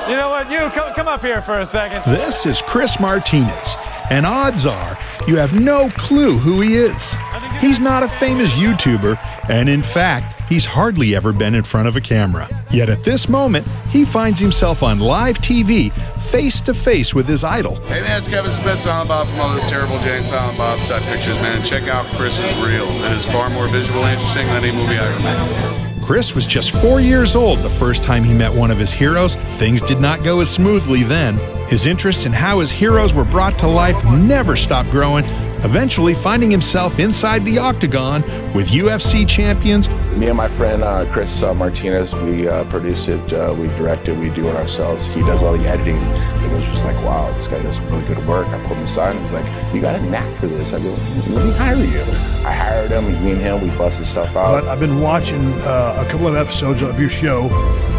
You know what? You come up here for a second. This is Chris Martinez, and odds are you have no clue who he is. He's not a famous YouTuber, and in fact, he's hardly ever been in front of a camera. Yet at this moment, he finds himself on live TV, face to face with his idol. Hey man, it's Kevin Smith, Silent Bob from all those terrible Jay and Silent Bob type pictures, man. Check out Chris is Real. It is far more visually interesting than any movie I ever made. Chris was just 4 years old the first time he met one of his heroes. Things did not go as smoothly then. His interest in how his heroes were brought to life never stopped growing, eventually finding himself inside the octagon with UFC champions. Me and my friend Chris Martinez, we produce it, we direct it, we do it ourselves. He does all the editing. It was just like, wow, this guy does really good work. I pulled him aside and was like, you got a knack for this. I go, let me hire you. I hired him, me and him, we busted stuff out. But I've been watching a couple of episodes of your show,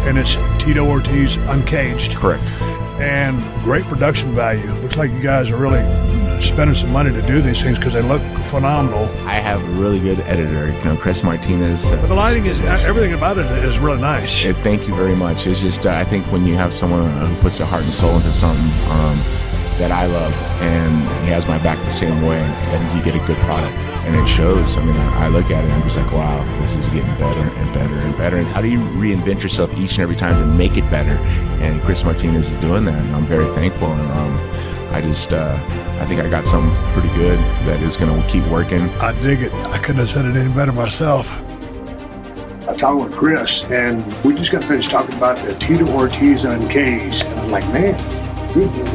and it's Tito Ortiz Uncaged. Correct. And great production value. Looks like you guys are really spending some money to do these things because they look phenomenal. I have a really good editor, Chris Martinez. But the lighting is, everything about it is really nice. Thank you very much. It's just, I think when you have someone who puts their heart and soul into something that I love, and he has my back the same way, I think you get a good product. And it shows. I mean, I look at it and I'm just like, wow, this is getting better and better and better. And how do you reinvent yourself each and every time to make it better? And Chris Martinez is doing that, and I'm very thankful. And I think I got something pretty good that is going to keep working. I dig it. I couldn't have said it any better myself. I talked with Chris, and we just got finished talking about the Tito Ortiz Uncaged. And I'm like, man,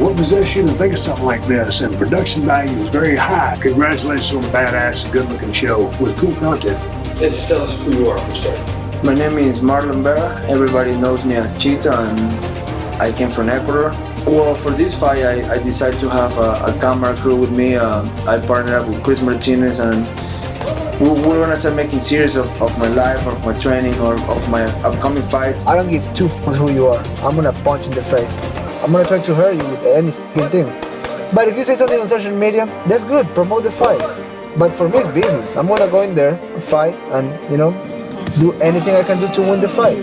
what possessed you to think of something like this? And production value is very high. Congratulations on a badass, good-looking show with cool content. Yeah, just tell us who you are. We'll start. My name is Marlon Vera. Everybody knows me as Cheetah, and I came from Ecuador. Well, for this fight, I decided to have a camera crew with me. I partnered up with Chris Martinez, and we're gonna start making series of my life, of my training, or of my upcoming fights. I don't give two f***s who you are. I'm gonna punch in the face. I'm gonna try to hurt you with any f***ing thing. But if you say something on social media, that's good, promote the fight. But for me, it's business. I'm gonna go in there, fight, and, do anything I can do to win the fight.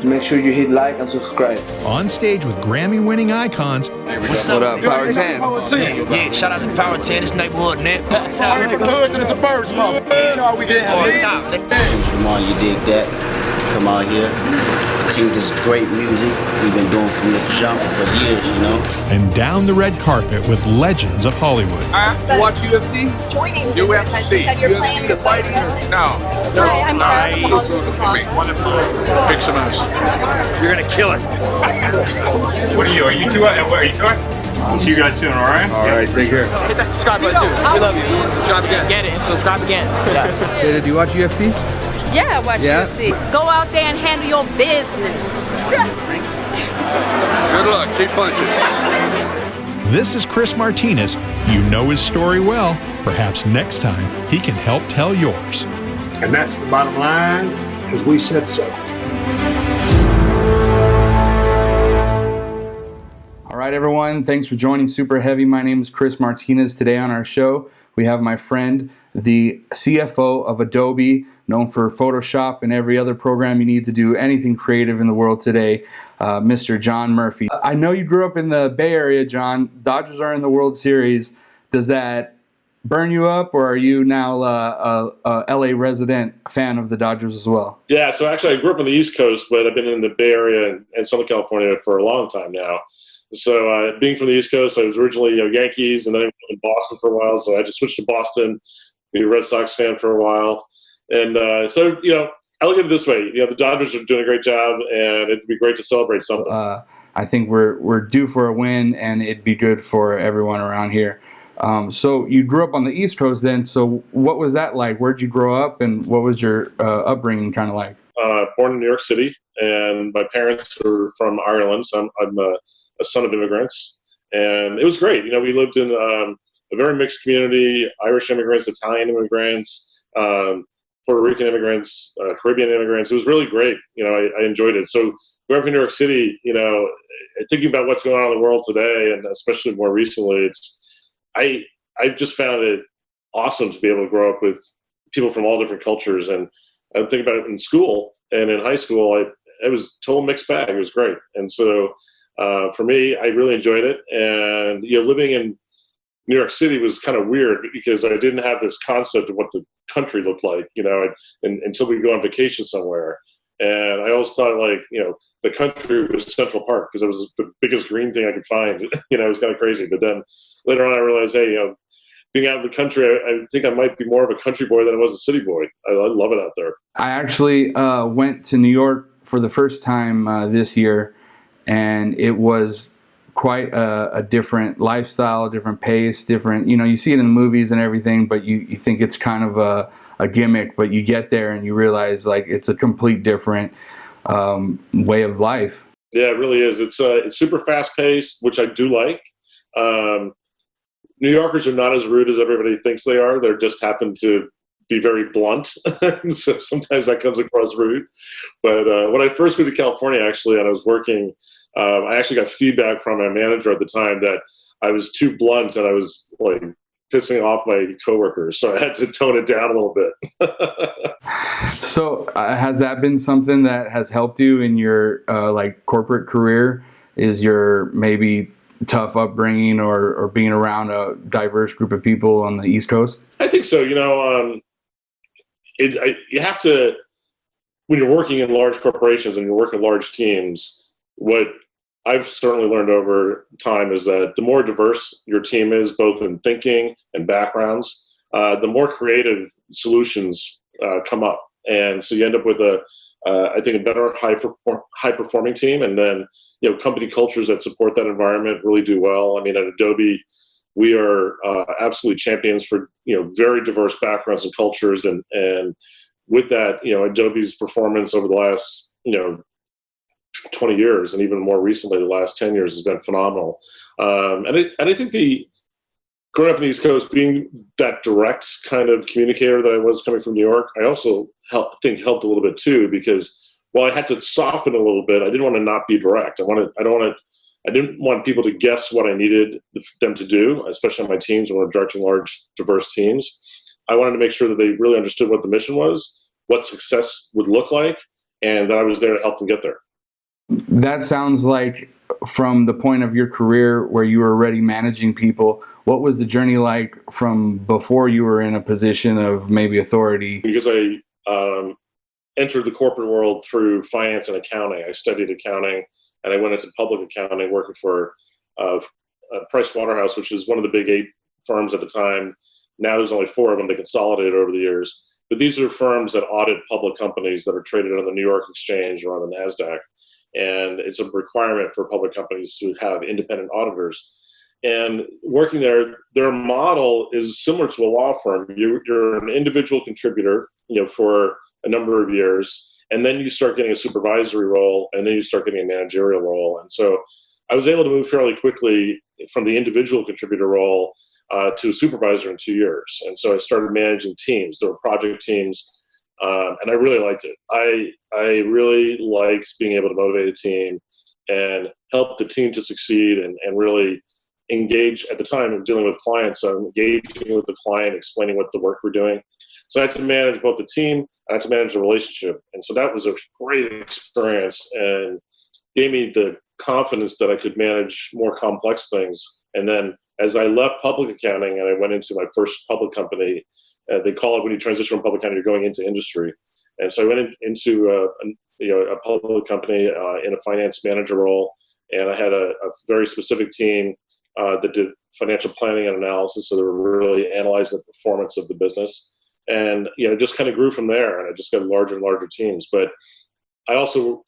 Make sure you hit like and subscribe. On stage with Grammy-winning icons. What's up, Power 10? Yeah, shout out to Power 10, it's neighborhood net. We're from the hood to the suburbs, motherfucker. All we get On top. Come on, you dig that? Come out here. Continue this great music we've been doing from the jump for years, And down the red carpet with legends of Hollywood. You watch UFC? Joining UFC. UFC, the fighting? No. Hi, I'm Sarah from Hollywood. Kick some ass. You're gonna kill it. What are you? Are you to us? So you guys doing all right? All right, take care. Hit that subscribe button too. We love you. Subscribe again. Get it and subscribe again. Yeah. Jada, do you watch UFC? Yeah, I watch UFC. Go out there and handle your business. Good luck. Keep punching. This is Chris Martinez. You know his story well. Perhaps next time he can help tell yours. And that's the bottom line, because we said so. All right, everyone. Thanks for joining Super Heavy. My name is Chris Martinez. Today on our show, we have my friend, the CFO of Adobe, known for Photoshop and every other program you need to do anything creative in the world today, Mr. John Murphy. I know you grew up in the Bay Area, John. Dodgers are in the World Series. Does that burn you up, or are you now a LA resident fan of the Dodgers as well? Yeah, so actually I grew up on the East Coast, but I've been in the Bay Area and Southern California for a long time now. So being from the East Coast, I was originally Yankees, and then I lived in Boston for a while, so I just switched to Boston, be a Red Sox fan for a while. And so, I look at it this way. The Dodgers are doing a great job, and it'd be great to celebrate something. I think we're due for a win, and it'd be good for everyone around here. So you grew up on the East Coast then. So what was that like? Where'd you grow up, and what was your upbringing kind of like? Born in New York City, and my parents were from Ireland, so I'm a son of immigrants. And it was great. We lived in a very mixed community, Irish immigrants, Italian immigrants, Puerto Rican immigrants, Caribbean immigrants. It was really great. I enjoyed it. So growing up in New York City, thinking about what's going on in the world today, and especially more recently, I just found it awesome to be able to grow up with people from all different cultures. And I think about it in school and in high school. it was a total mixed bag. It was great. And so for me, I really enjoyed it. And, living in New York City was kind of weird because I didn't have this concept of what the country looked like, until we go on vacation somewhere. And I always thought the country was Central Park because it was the biggest green thing I could find. It was kind of crazy. But then later on I realized, hey, being out in the country, I think I might be more of a country boy than I was a city boy. I love it out there. I actually went to New York for the first time this year, and it was quite a different lifestyle, a different pace, different, you see it in the movies and everything, but you think it's kind of a gimmick, but you get there and you realize like it's a complete different way of life. Yeah, it really is. It's super fast paced, which I do like. New Yorkers are not as rude as everybody thinks they are. They just happen to be very blunt. So sometimes that comes across rude. But when I first moved to California, actually, and I was working, I actually got feedback from my manager at the time that I was too blunt and I was like pissing off my coworkers. So I had to tone it down a little bit. So has that been something that has helped you in your corporate career? Is your maybe tough upbringing or being around a diverse group of people on the East Coast? I think so. You have to, when you're working in large corporations and you're working large teams, what I've certainly learned over time is that the more diverse your team is, both in thinking and backgrounds, the more creative solutions come up. And so you end up with I think a better high performing team, and then company cultures that support that environment really do well. I mean, at Adobe, we are absolutely champions for very diverse backgrounds and cultures, and with that, Adobe's performance over the last 20 years, and even more recently, the last 10 years, has been phenomenal. And I think growing up in the East Coast, being that direct kind of communicator that I was coming from New York, I also helped a little bit too, because while I had to soften a little bit, I didn't want to not be direct. I didn't want people to guess what I needed them to do, especially on my teams when we're directing large, diverse teams. I wanted to make sure that they really understood what the mission was, what success would look like, and that I was there to help them get there. That sounds like, from the point of your career where you were already managing people, what was the journey like from before you were in a position of maybe authority? Because I entered the corporate world through finance and accounting. I studied accounting, and I went into public accounting, working for Price Waterhouse, which is one of the big 8 firms at the time. Now there's only 4 of them. They consolidated over the years. But these are firms that audit public companies that are traded on the New York Exchange or on the NASDAQ. And it's a requirement for public companies to have independent auditors. And working there, their model is similar to a law firm. You're an individual contributor, for a number of years, and then you start getting a supervisory role, and then you start getting a managerial role. And so I was able to move fairly quickly from the individual contributor role to a supervisor in 2 years. And so I started managing teams. There were project teams, and I really liked it. I really liked being able to motivate a team and help the team to succeed and really engage. At the time of dealing with clients, engaging with the client, explaining what the work we're doing. So I had to manage both the team and I had to manage the relationship. And so that was a great experience and gave me the confidence that I could manage more complex things. And then as I left public accounting and I went into my first public company, they call it, when you transition from public accounting, you're going into industry. And so I went into a public company in a finance manager role, and I had a very specific team that did financial planning and analysis. So they were really analyzing the performance of the business, and it just kind of grew from there. And I just got larger and larger teams. But I also,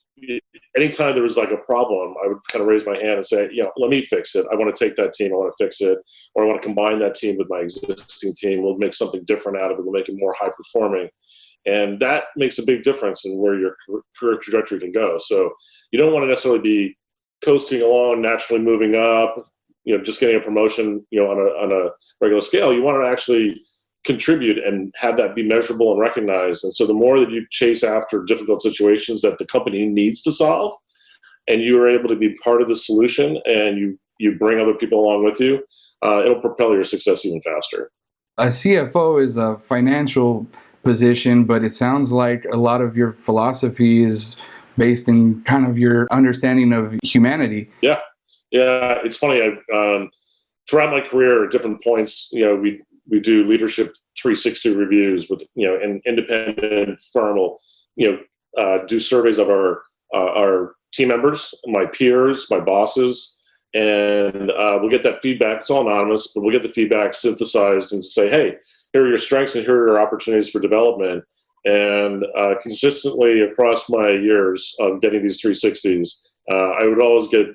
anytime there was like a problem, I would kind of raise my hand and say, let me fix it. I want to take that team, I want to fix it, or I want to combine that team with my existing team. We'll make something different out of it. We'll make it more high performing. And that makes a big difference in where your career trajectory can go. So you don't want to necessarily be coasting along, naturally moving up, just getting a promotion, on a regular scale. You want to actually contribute and have that be measurable and recognized. And so the more that you chase after difficult situations that the company needs to solve, and you are able to be part of the solution, and you bring other people along with you, it'll propel your success even faster. A CFO is a financial position, but it sounds like a lot of your philosophy is based in kind of your understanding of humanity. Yeah. It's funny. Throughout my career, at different points, we do leadership 360 reviews with, an independent firm will, do surveys of our team members, my peers, my bosses, and we'll get that feedback. It's all anonymous, but we'll get the feedback synthesized and to say, hey, here are your strengths and here are your opportunities for development. And consistently across my years of getting these 360s, I would always get,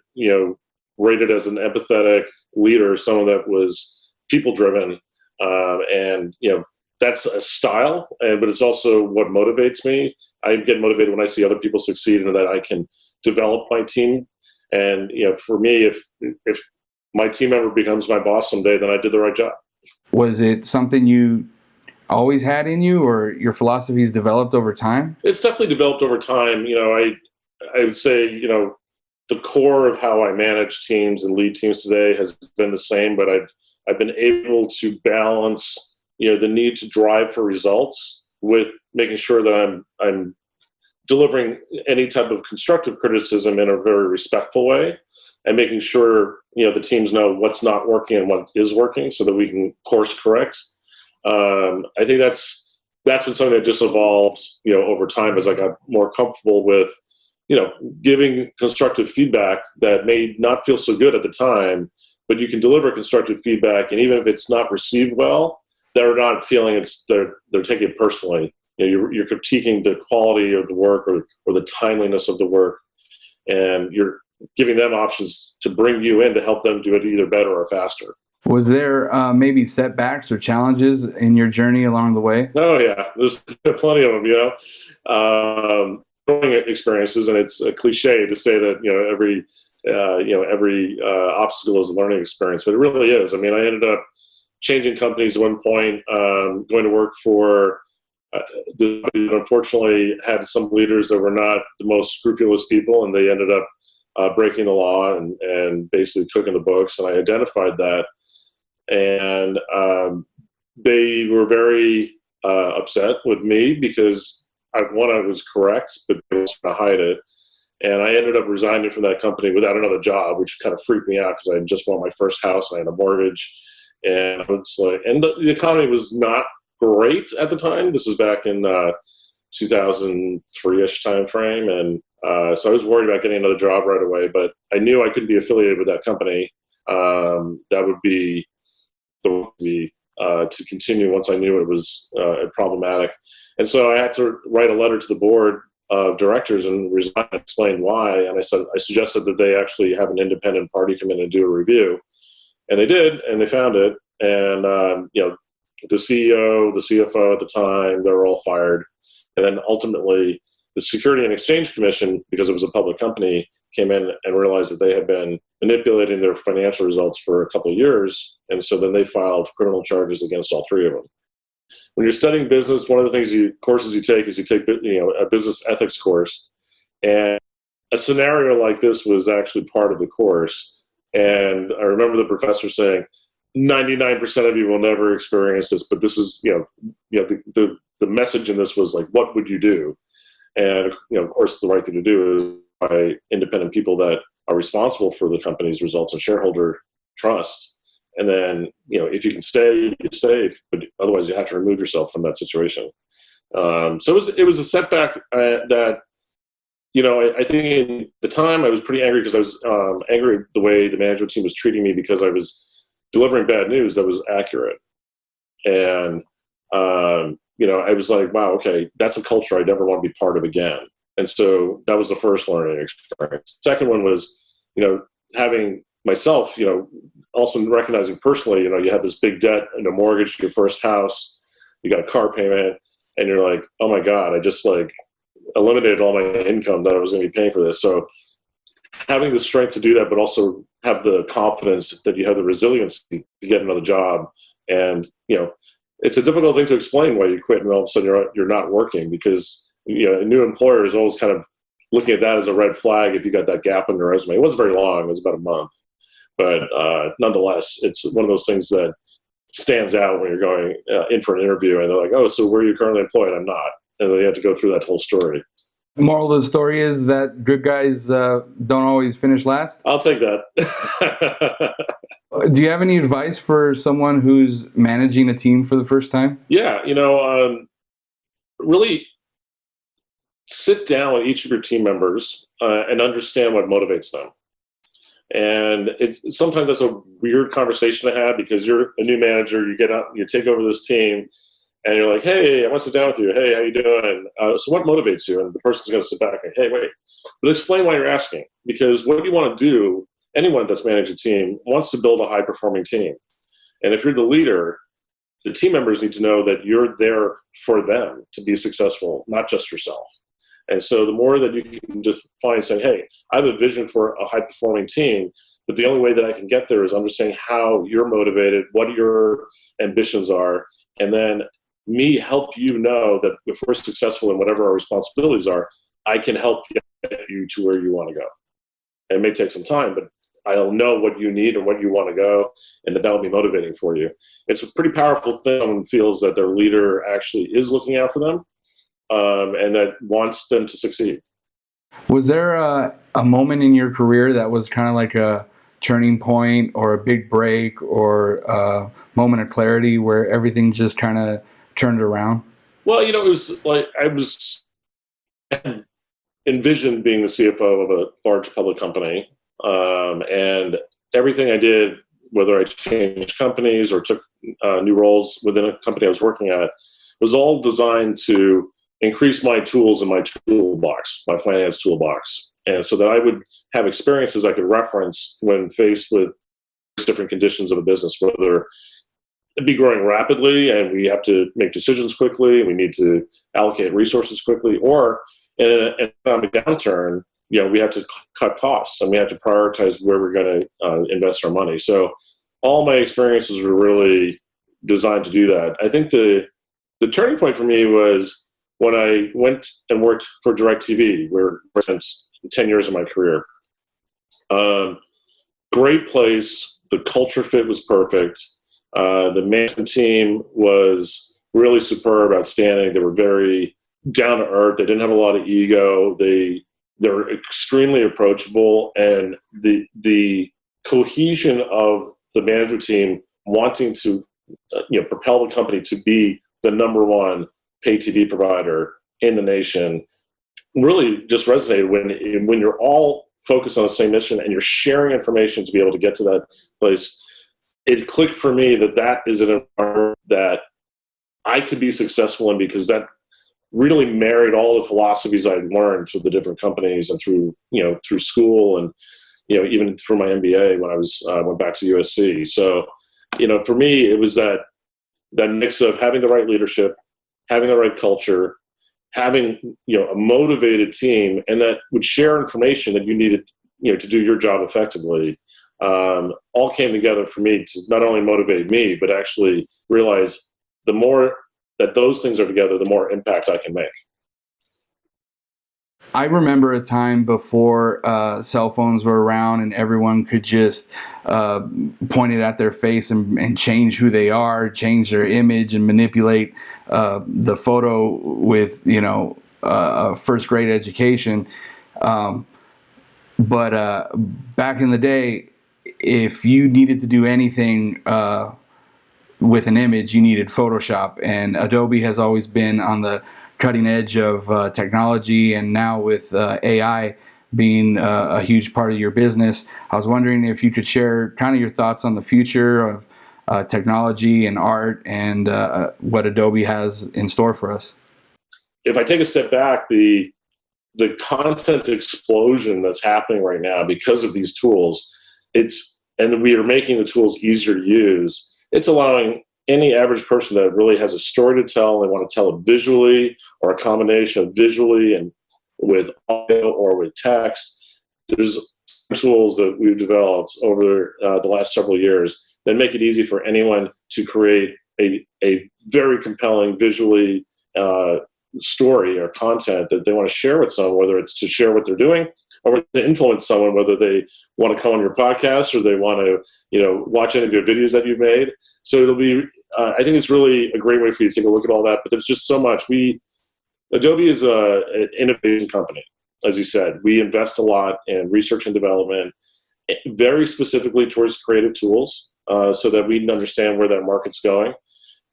rated as an empathetic leader, someone that was people-driven. And, that's a style, but it's also what motivates me. I get motivated when I see other people succeed and that I can develop my team. And, for me, if my team member becomes my boss someday, then I did the right job. Was it something you always had in you, or your philosophies developed over time? It's definitely developed over time. I would say, the core of how I manage teams and lead teams today has been the same, but I've been able to balance, the need to drive for results with making sure that I'm delivering any type of constructive criticism in a very respectful way, and making sure, the teams know what's not working and what is working so that we can course correct. I think that's been something that just evolved, over time as I got more comfortable with, giving constructive feedback that may not feel so good at the time, but you can deliver constructive feedback, and even if it's not received well, they're not feeling they're taking it personally. You're critiquing the quality of the work or the timeliness of the work, and you're giving them options to bring you in to help them do it either better or faster. Was there maybe setbacks or challenges in your journey along the way? Oh yeah, there's plenty of them. Growing experiences, and it's a cliche to say that every obstacle is a learning experience, but it really is. I mean, I ended up changing companies at one point, going to work for unfortunately had some leaders that were not the most scrupulous people, and they ended up breaking the law and basically cooking the books, and I identified that. And they were very upset with me because I was correct, but they were trying to hide it. And I ended up resigning from that company without another job, which kind of freaked me out because I had just bought my first house and I had a mortgage. And I was like, and the economy was not great at the time. This was back in 2003-ish time frame. And so I was worried about getting another job right away, but I knew I couldn't be affiliated with that company. That would be to continue once I knew it was problematic. And so I had to write a letter to the board of directors and resign and explain why. And I suggested that they actually have an independent party come in and do a review. And they did, and they found it. And, the CEO, the CFO at the time, they were all fired. And then ultimately, the Security and Exchange Commission, because it was a public company, came in and realized that they had been manipulating their financial results for a couple of years. And so then they filed criminal charges against all three of them. When you're studying business, one of the courses you take is a business ethics course. And a scenario like this was actually part of the course. And I remember the professor saying, 99% of you will never experience this, but this is, the message in this was like, what would you do? And, of course, the right thing to do is by independent people that are responsible for the company's results and shareholder trust. And then, if you can stay, you stay, but otherwise you have to remove yourself from that situation. So it was a setback that, I think in the time I was pretty angry because I was angry at the way the management team was treating me because I was delivering bad news that was accurate. And, I was like, wow, okay, that's a culture I never want to be part of again. And so that was the first learning experience. Second one was, having myself, also recognizing personally, you have this big debt and a mortgage, your first house, you got a car payment, and you're like, oh my God, I just eliminated all my income that I was going to be paying for this. So having the strength to do that, but also have the confidence that you have the resilience to get another job. And, it's a difficult thing to explain why you quit and all of a sudden you're not working, because, a new employer is always kind of looking at that as a red flag if you got that gap in your resume. It wasn't very long. It was about a month. But nonetheless, it's one of those things that stands out when you're going in for an interview and they're like, oh, so where are you currently employed? I'm not. And then you have to go through that whole story. The moral of the story is that good guys don't always finish last. I'll take that. Do you have any advice for someone who's managing a team for the first time? Yeah, really sit down with each of your team members and understand what motivates them. And sometimes that's a weird conversation to have because you're a new manager, you get out, you take over this team, and you're like, hey, I want to sit down with you. Hey, how you doing? So what motivates you? And the person's going to sit back and, hey, wait. But explain why you're asking. Because what you want to do, anyone that's managing a team wants to build a high-performing team. And if you're the leader, the team members need to know that you're there for them to be successful, not just yourself. And so the more that you can just find saying, hey, I have a vision for a high-performing team, but the only way that I can get there is understanding how you're motivated, what your ambitions are, and then me help you know that if we're successful in whatever our responsibilities are, I can help get you to where you want to go. And it may take some time, but I'll know what you need and what you want to go, and that will be motivating for you. It's a pretty powerful thing when someone feels that their leader actually is looking out for them and that wants them to succeed. Was there a moment in your career that was kind of like a turning point or a big break or a moment of clarity where everything just kind of turned around? Well, it was like I envisioned being the CFO of a large public company, and everything I did, whether I changed companies or took new roles within a company I was working at, was all designed to increase my tools in my toolbox, my finance toolbox, and so that I would have experiences I could reference when faced with different conditions of a business, whether it'd be growing rapidly and we have to make decisions quickly, and we need to allocate resources quickly, or in an economic downturn, we have to cut costs and we have to prioritize where we're going to invest our money. So all my experiences were really designed to do that. I think the turning point for me was when I went and worked for DirectTV, where I spent 10 years of my career. Great place. The culture fit was perfect. The management team was really superb, outstanding. They were very down to earth. They didn't have a lot of ego. They were extremely approachable, and the cohesion of the management team wanting to propel the company to be the number one pay TV provider in the nation really just resonated when you're all focused on the same mission and you're sharing information to be able to get to that place. It clicked for me that is an environment that I could be successful in, because that really married all the philosophies I'd learned through the different companies and through school and even through my MBA when I went back to USC. So for me it was that mix of having the right leadership, having the right culture, having a motivated team, and that would share information that you needed to do your job effectively. All came together for me to not only motivate me, but actually realize the more that those things are together, the more impact I can make. I remember a time before cell phones were around and everyone could just point it at their face and change who they are, change their image, and manipulate the photo with a first grade education. But back in the day, if you needed to do anything with an image, you needed Photoshop, and Adobe has always been on the cutting edge of technology, and now with AI being a huge part of your business, I was wondering if you could share kind of your thoughts on the future of technology and art and what Adobe has in store for us. If I take a step back, the content explosion that's happening right now because of these tools, and we are making the tools easier to use. It's allowing any average person that really has a story to tell, they want to tell it visually or a combination of visually and with audio or with text. There's tools that we've developed over the last several years that make it easy for anyone to create a very compelling visually story or content that they want to share with someone, whether it's to share what they're doing or to influence someone, whether they want to come on your podcast or they want to, watch any of the videos that you've made. So it'll be, I think it's really a great way for you to take a look at all that, but there's just so much. Adobe is an innovation company. As you said, we invest a lot in research and development, very specifically towards creative tools, so that we understand where that market's going.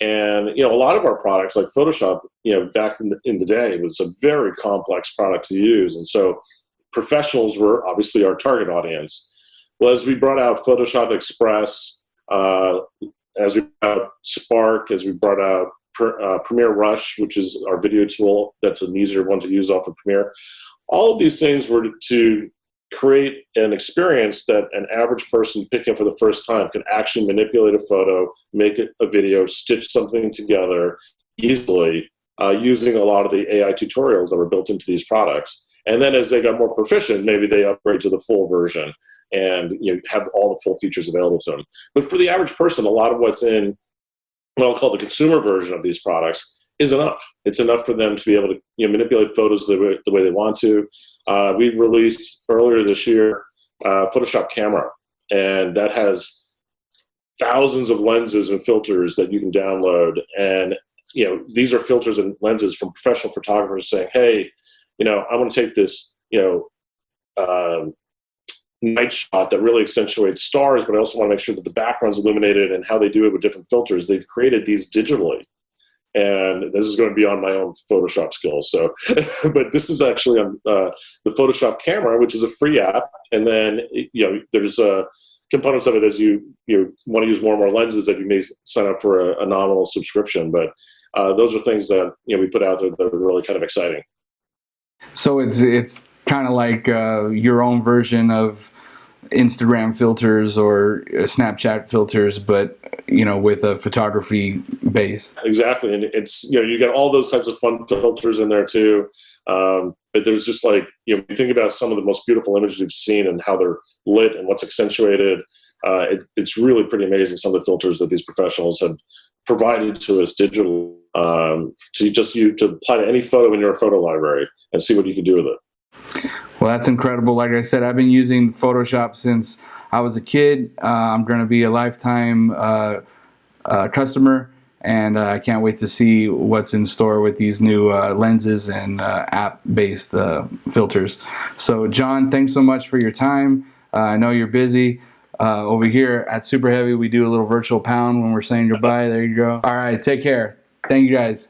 And, a lot of our products, like Photoshop, back in the day, was a very complex product to use. And so professionals were obviously our target audience. Well, as we brought out Photoshop Express, as we brought out Spark, as we brought out Premiere Rush, which is our video tool, that's an easier one to use off of Premiere. All of these things were to create an experience that an average person picking up for the first time could actually manipulate a photo, make it a video, stitch something together easily, using a lot of the AI tutorials that were built into these products. And then as they got more proficient, maybe they upgrade to the full version and have all the full features available to them. But for the average person, a lot of what's in what I'll call the consumer version of these products is enough. It's enough for them to be able to manipulate photos the way they want to. We released earlier this year Photoshop Camera, and that has thousands of lenses and filters that you can download. And these are filters and lenses from professional photographers saying, hey, I want to take this night shot that really accentuates stars, but I also want to make sure that the background's illuminated, and how they do it with different filters. They've created these digitally. And this is going to be on my own Photoshop skills. So, but this is actually on the Photoshop Camera, which is a free app. And then, there's components of it as you want to use more and more lenses that you may sign up for a nominal subscription. But those are things that we put out there that are really kind of exciting. So it's kind of like your own version of Instagram filters or Snapchat filters, but with a photography base. Exactly, and it's you get all those types of fun filters in there too. But there's just you think about some of the most beautiful images you've seen and how they're lit and what's accentuated. It's really pretty amazing, some of the filters that these professionals have provided to us digitally to apply to any photo in your photo library and see what you can do with it. Well, that's incredible. Like I said, I've been using Photoshop since I was a kid. I'm going to be a lifetime customer, and I can't wait to see what's in store with these new lenses and app-based filters. So, John, thanks so much for your time. I know you're busy. Over here at Super Heavy, we do a little virtual pound when we're saying goodbye. There you go. All right, take care. Thank you, guys.